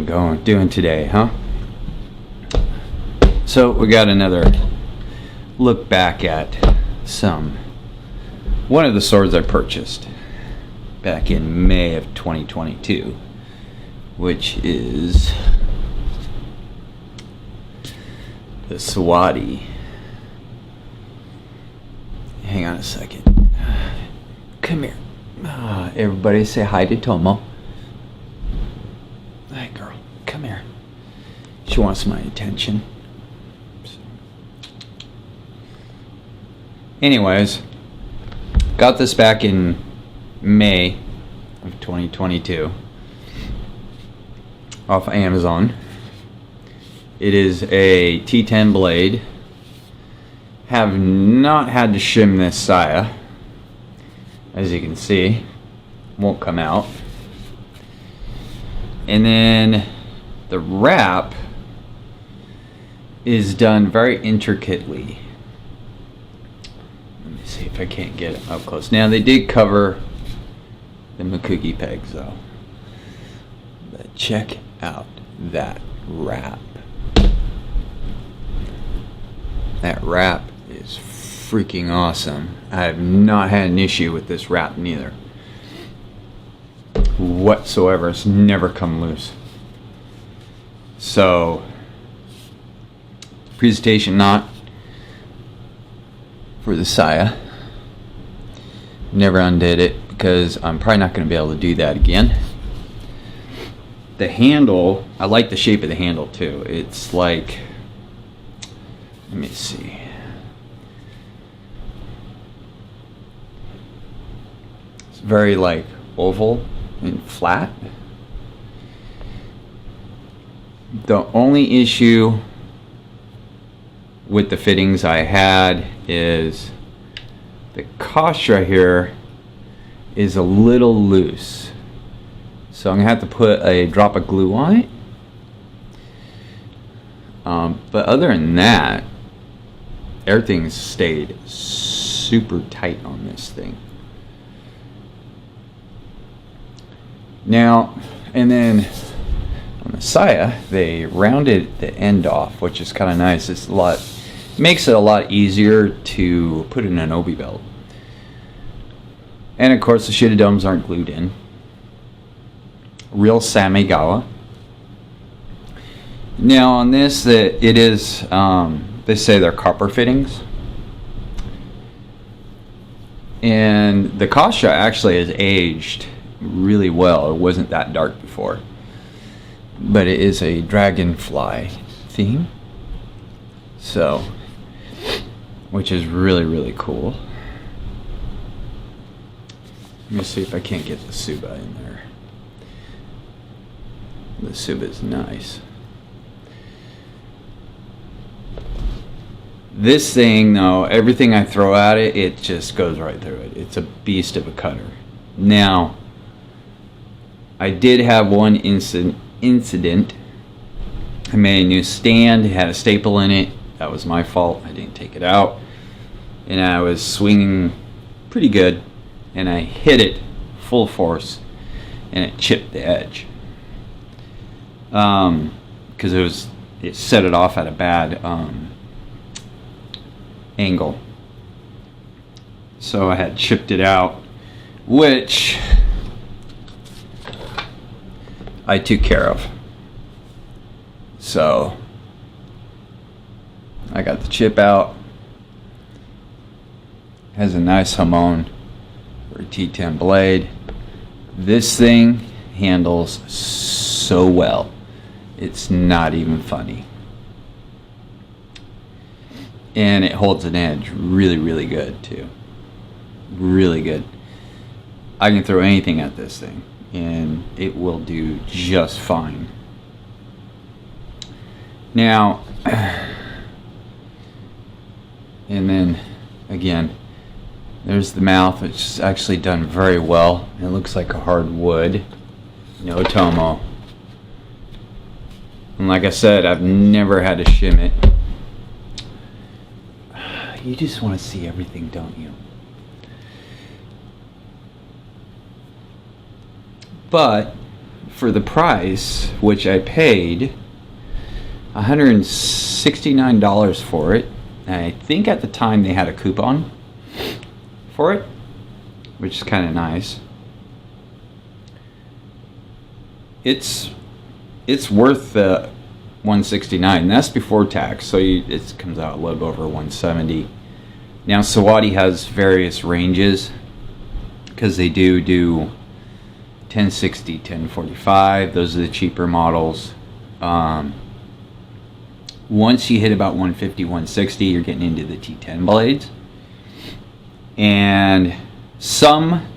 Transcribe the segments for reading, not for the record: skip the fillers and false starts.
doing today, huh? So we got another look back at one of the swords I purchased back in May of 2022, which is the siwode. Hang on a second. Come here. Everybody say hi to Tomo. Hi, girl. Come here. She wants my attention. Anyways, got this back in May of 2022 off Amazon. It is a T10 blade. Have not had to shim this saya. As you can see, won't come out. And then the wrap is done very intricately. Let me see if I can't get it up close. Now they did cover the Makugi pegs though. But check out that wrap. That wrap is freaking awesome. I have not had an issue with this wrap neither. Whatsoever. It's never come loose. So, presentation knot for the saya. Never undid it because I'm probably not going to be able to do that again. The handle, I like the shape of the handle too. It's like, let me see. It's very like oval and flat. The only issue with the fittings I had is the kasha here is a little loose. So I'm gonna have to put a drop of glue on it. But other than that, everything's stayed super tight on this thing. Now, and then on the saya, they rounded the end off, which is kind of nice. It's makes it a lot easier to put in an obi belt. And of course, the shitty aren't glued in. Real Samegawa. Now on this, it is, they say they're copper fittings. And the kasha actually is aged really well. It wasn't that dark before. But it is a dragonfly theme. So, which is really, really cool. Let me see if I can't get the tsuba in there. The tsuba is nice. This thing though, everything I throw at it, it just goes right through it. It's a beast of a cutter. Now, I did have one incident. I made a new stand, it had a staple in it. That was my fault, I didn't take it out. And I was swinging pretty good, and I hit it full force, and it chipped the edge. Because it set it off at a bad angle. So I had chipped it out, which I took care of. So I got the chip out. Has a nice hamon for a T10 blade. This thing handles so well. It's not even funny. And it holds an edge really, really good too. Really good. I can throw anything at this thing and it will do just fine. Now, and then again, there's the mouth, which is actually done very well. It looks like a hard wood. No tomo. And like I said, I've never had to shim it. You just want to see everything, don't you? But for the price, which I paid $169 for it, and I think at the time they had a coupon for it, which is kind of nice. It's worth the $169. That's before tax, so it comes out a little over $170. Now siwode has various ranges because they do 1060, 1045. Those are the cheaper models. Once you hit about 150, 160, you're getting into the T10 blades. And some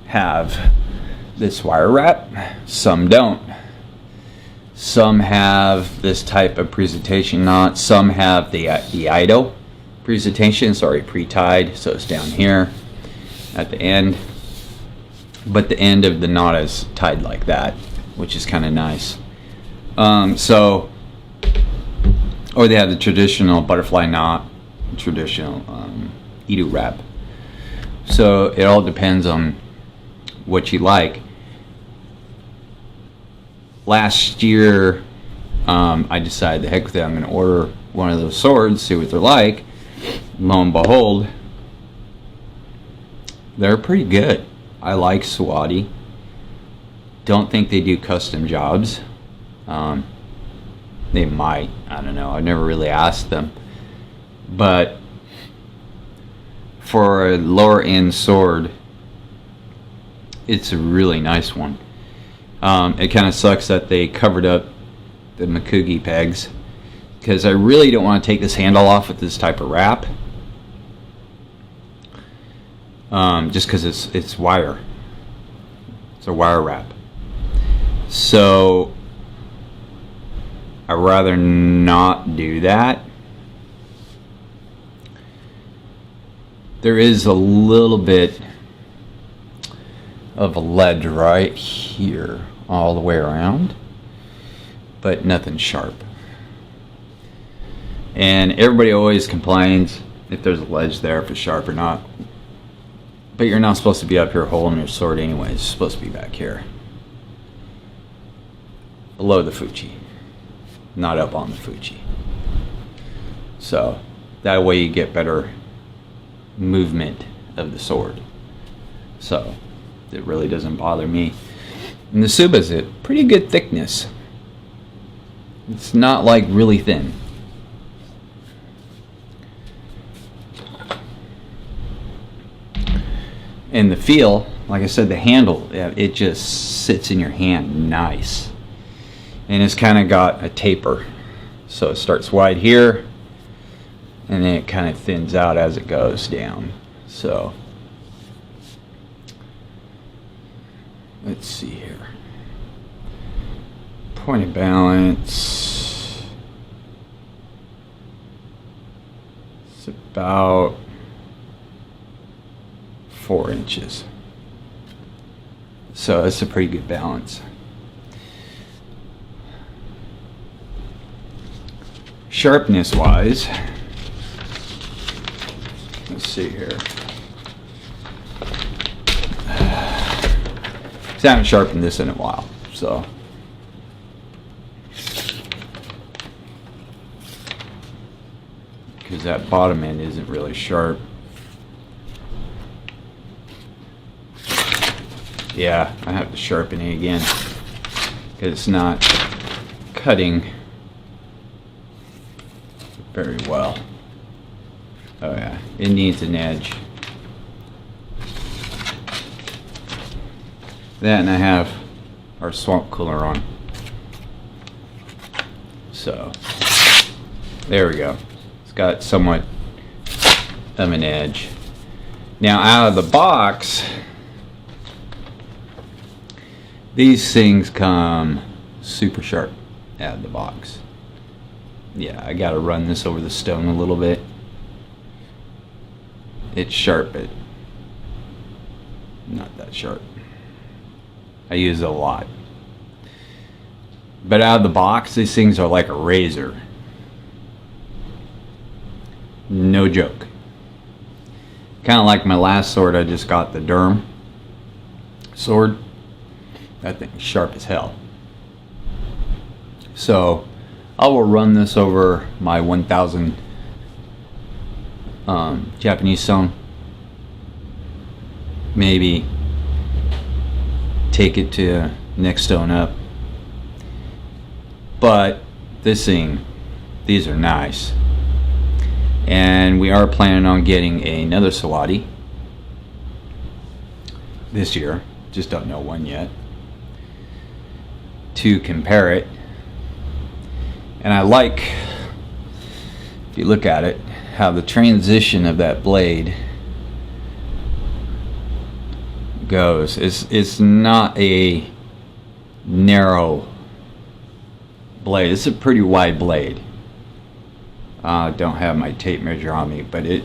have this wire wrap, some don't. Some have this type of presentation knot, some have the idle presentation, sorry, pre-tied, so it's down here at the end, but the end of the knot is tied like that, which is kind of nice. Or they have the traditional butterfly knot, traditional Edo wrap. So it all depends on what you like. Last year, I decided, the heck with it, I'm going to order one of those swords, see what they're like. Lo and behold, they're pretty good. I like siwode. Don't think they do custom jobs. They might, I don't know, I've never really asked them. But for a lower end sword, it's a really nice one. It kind of sucks that they covered up the Makugi pegs, because I really don't want to take this handle off with this type of wrap, just because it's wire. It's a wire wrap. So I'd rather not do that. There is a little bit of a ledge right here all the way around, but nothing sharp. And everybody always complains if there's a ledge there, if it's sharp or not. But you're not supposed to be up here holding your sword anyways. It's supposed to be back here, below the Fuji, not up on the Fuji. So that way you get better movement of the sword. So it really doesn't bother me. And the Tsuba's a pretty good thickness. It's not like really thin. And the feel, like I said, the handle, it just sits in your hand nice. And it's kind of got a taper. So it starts wide here, and then it kind of thins out as it goes down. So let's see here. Point of balance. It's about 4 inches. So it's a pretty good balance. Sharpness wise, let's see here. I haven't sharpened this in a while, so because that bottom end isn't really sharp. Yeah, I have to sharpen it again because it's not cutting very well. Oh yeah, it needs an edge. That, and I have our swamp cooler on. So there we go. It's got somewhat of an edge. Now out of the box, these things come super sharp out of the box. Yeah, I gotta run this over the stone a little bit. It's sharp, but not that sharp. I use it a lot. But out of the box, these things are like a razor. No joke. Kind of like my last sword, I just got the Derm. sword. That thing's sharp as hell. So I will run this over my 1000 Japanese stone. Maybe take it to next stone up. But this thing, these are nice. And we are planning on getting another siwode this year. Just don't know when yet. To compare it. And I like, if you look at it, how the transition of that blade goes. It's not a narrow blade. It's a pretty wide blade. I don't have my tape measure on me, but it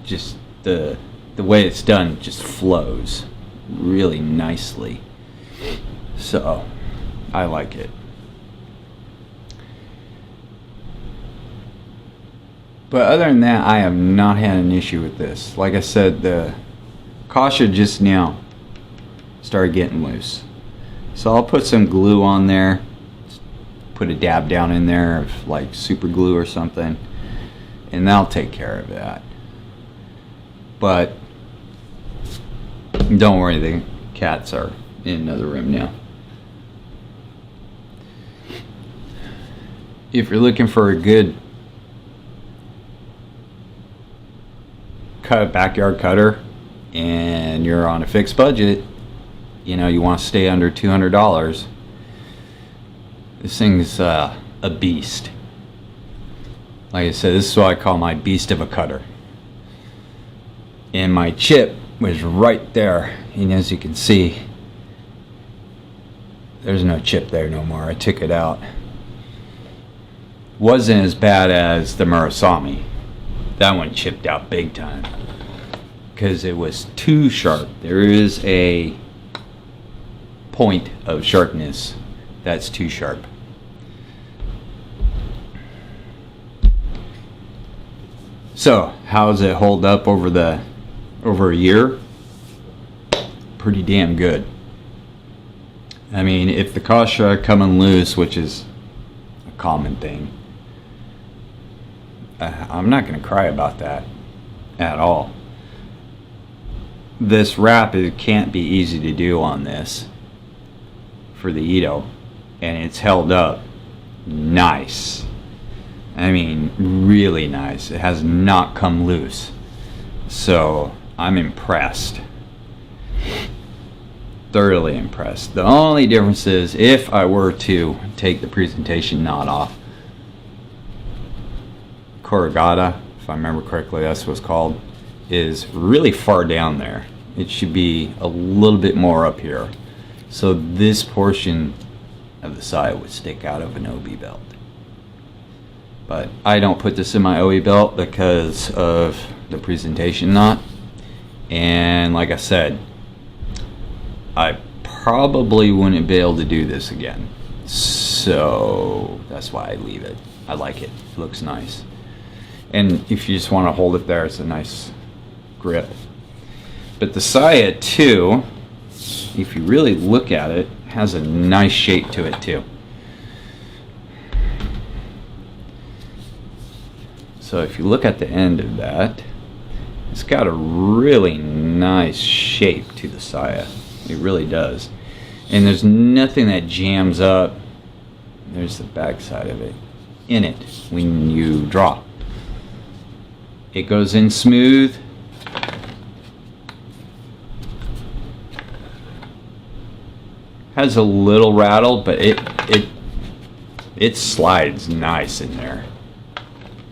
just, the way it's done just flows really nicely. So I like it. But other than that, I have not had an issue with this. Like I said, the Kasha just now started getting loose. So I'll put some glue on there. Put a dab down in there of like super glue or something. And that'll take care of that. But don't worry, the cats are in another room now. If you're looking for a good backyard cutter and you're on a fixed budget, you know, you want to stay under $200, this thing's a beast. Like I said, this is what I call my beast of a cutter. And my chip was right there, and as you can see, there's no chip there no more. I took it out. Wasn't as bad as the Murasami. That one chipped out big time because it was too sharp. There is a point of sharpness that's too sharp. So how does it hold up over a year? Pretty damn good. I mean, if the Kasha coming loose, which is a common thing, I'm not going to cry about that at all. This wrap, it can't be easy to do on this for the Ito, and it's held up nice. I mean, really nice. It has not come loose. So I'm impressed. Thoroughly impressed. The only difference is if I were to take the presentation knot off, Corrugata, if I remember correctly, that's what it's called, is really far down there. It should be a little bit more up here. So this portion of the side would stick out of an OB belt. But I don't put this in my OE belt because of the presentation knot. And like I said, I probably wouldn't be able to do this again. So that's why I leave it. I like it. It looks nice. And if you just want to hold it there, it's a nice grip. But the Saya too, if you really look at it, has a nice shape to it too. So if you look at the end of that, it's got a really nice shape to the Saya. It really does. And there's nothing that jams up. There's the back side of it in it when you draw. It goes in smooth. Has a little rattle, but it slides nice in there.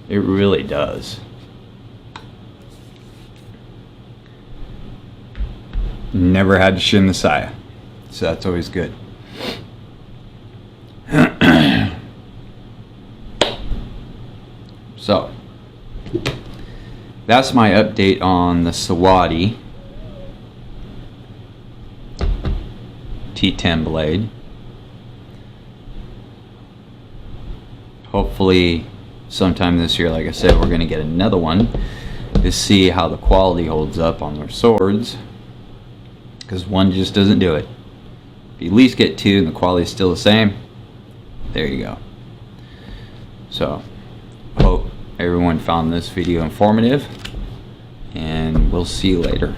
It really does. Never had to shim the Saya, so that's always good. So that's my update on the siwode T10 blade. Hopefully sometime this year, like I said, we're going to get another one to see how the quality holds up on their swords. because one just doesn't do it. If you at least get two and the quality is still the same, there you go. So, hope everyone found this video informative, and we'll see you later.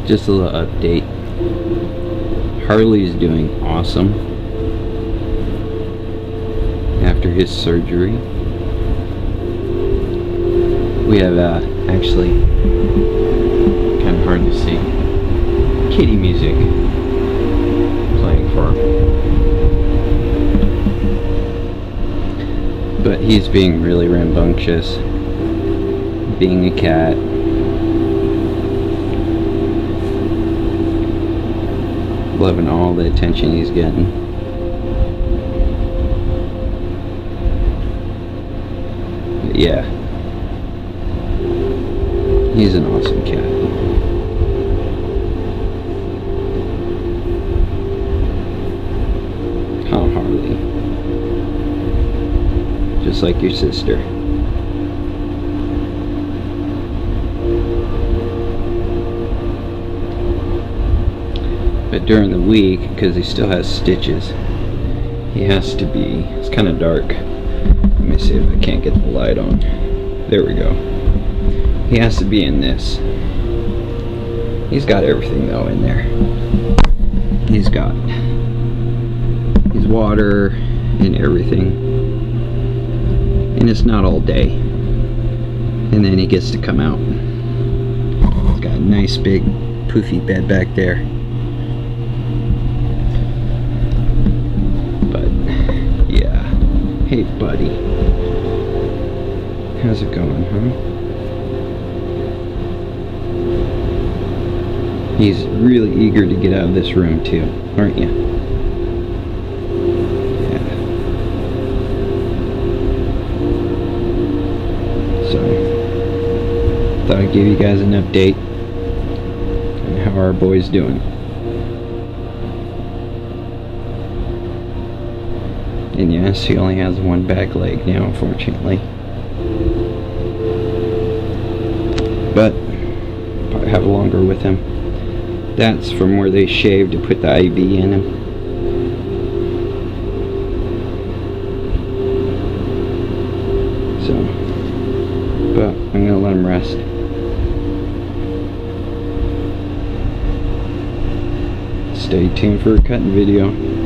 Just a little update. Harley's doing awesome after his surgery. We have actually kind of hard to see kitty music playing for him, but he's being really rambunctious, being a cat. Loving all the attention he's getting. But yeah, he's an awesome cat. Oh, Harley. Just like your sister. But during the week, because he still has stitches, he has to be, it's kind of dark. Let me see if I can't get the light on. There we go. He has to be in this. He's got everything though in there. He's got his water and everything. And it's not all day. And then he gets to come out. He's got a nice big poofy bed back there. Hey buddy, how's it going, huh? He's really eager to get out of this room too, aren't you? Yeah. So, thought I'd give you guys an update on how our boy's doing. And yes, he only has one back leg now, unfortunately. But probably have longer with him. That's from where they shaved to put the IV in him. So, but I'm gonna let him rest. Stay tuned for a cutting video.